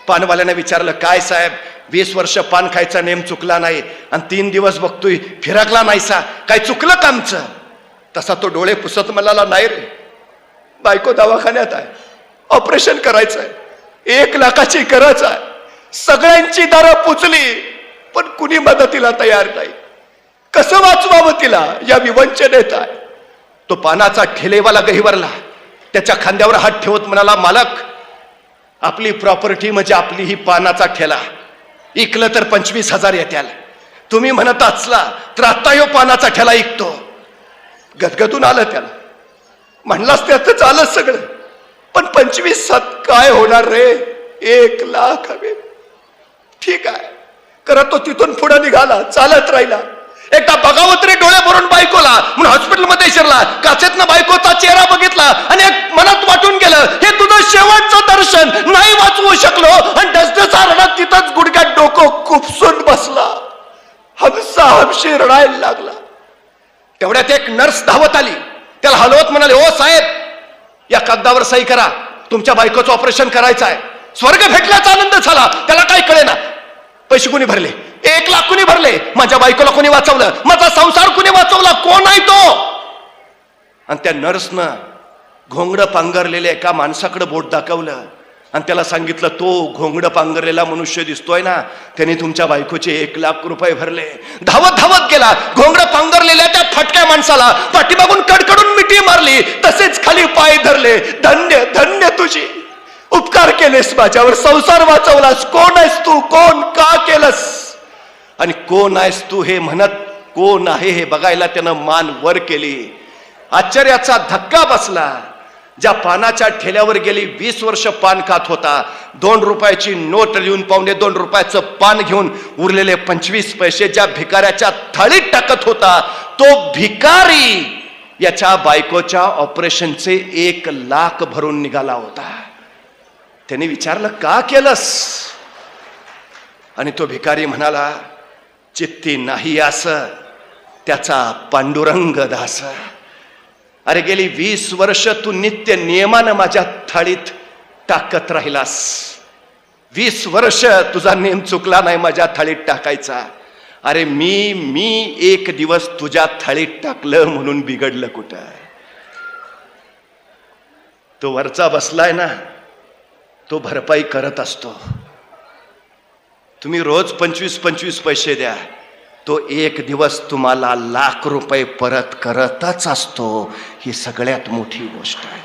पानवाल्याने विचारलं, काय साहेब 20 वर्ष पान खायचा नेम चुकला नाही आणि 3 दिवस बघतोय फिरकला नाहीसा, काय चुकलं का आमचं? तसा तो डोळे पुसत म्हणाला, नाही रे, बायको दवाखान्यात आहे, ऑपरेशन करायचं आहे, 1 लाखाची गरज आहे, सगळ्यांची दारं पुचली पण कुणी मदतीला तयार नाही, कसं वाचवावं तिला या विवंचनेत आहे. तो पानाचा ठेलेवाला गहिवरला, त्याच्या खांद्यावर हात ठेवत म्हणाला, मालक, आपली प्रॉपर्टी म्हणजे आपली ही पानाचा ठेला, इकलं तर 25,000 येत्याल, तुम्ही म्हणत असला तर आता यो पानाचा ठेला ऐकतो. गदगदून आलं त्याला, म्हणलास त्यातच आलं सगळं, पण 25,000 काय होणार रे, 1 लाख हवे. ठीक आहे करत तो तिथून पुढे निघाला, चालत राहिला. एकदा बघावं तरी डोळे भरून बायकोला म्हणून हॉस्पिटलमध्ये शिरला, काचेतनं बायकोचा चेहरा बघितला आणि एक मनात वाटून गेलं, हे तुझं शेवटचं दर्शन, नाही वाचवू शकलो. आणि डसडसा रडत तिथंच गुडघ्यात डोकं खुपसून बसला, हमसा हमशी रडायला लागला. तेवढ्यात एक नर्स धावत आली, त्याला हलवत म्हणाले, ओ साहेब, या कागदावर सही करा, तुमच्या बायकोचं ऑपरेशन करायचं आहे. स्वर्ग भेटल्याचा आनंद झाला, त्याला काय कळेना. पैसे कुणी भरले, 1 लाख कुणी भरले, माझ्या बायकोला कोणी वाचवलं, माझा संसार कुणी वाचवला, कोण आहे तो? आणि त्या नर्सनं घोंगडं पांघरलेल्या एका माणसाकडे बोट दाखवलं आणि त्याला सांगितलं, तो घोंगडं पांघरलेला मनुष्य दिसतोय ना, त्याने तुमच्या बायकोचे 1 लाख रुपये भरले. धावत धावत गेला, घोंगडं पांघरलेल्या त्या फटक्या माणसाला पाठीमागून कडकडून मिठी मारली, तसेच खाली पाय धरले. धन्य धन्य तुझी, उपकार केलेस माझ्यावर, संसार वाचवलास. कोण आहेस तू, कोण, का केलंस, आणि कोण आहेस तू हे म्हणत कोण आहे हे बघायला त्यानं मान वर केली. आश्चर्याचा धक्का बसला. ज्या पानाच्या ठेल्यावर गेली 20 वर्ष पान खात होता, 2 रुपयाची नोट लिहून 2.25 रुपयाचं पान घेऊन उरलेले 25 पैसे ज्या भिकाऱ्याच्या थाळीत टाकत होता, तो भिकारी याच्या बायकोच्या ऑपरेशनचे 1 लाख भरून निघाला होता. त्याने विचारलं, का केलंस? आणि तो भिकारी म्हणाला, चित्ती नाही असं त्याचा पांडुरंग दास. अरे गेली 20 वर्ष तू नित्य नियमानं माझ्या थाळीत टाकत राहिलास, 20 वर्ष तुझा नेम चुकला नाही माझ्या थाळीत टाकायचा. अरे मी 1 दिवस तुझ्या थाळीत टाकलं म्हणून बिघडलं कुठं? तो वरचा बसलाय ना, तो भरपाई करत असतो. तुम्ही रोज 25-25 पैसे द्या, तो 1 दिवस तुम्हाला लाख रुपये परत करतच असतो. ही सगळ्यात मोठी गोष्ट आहे.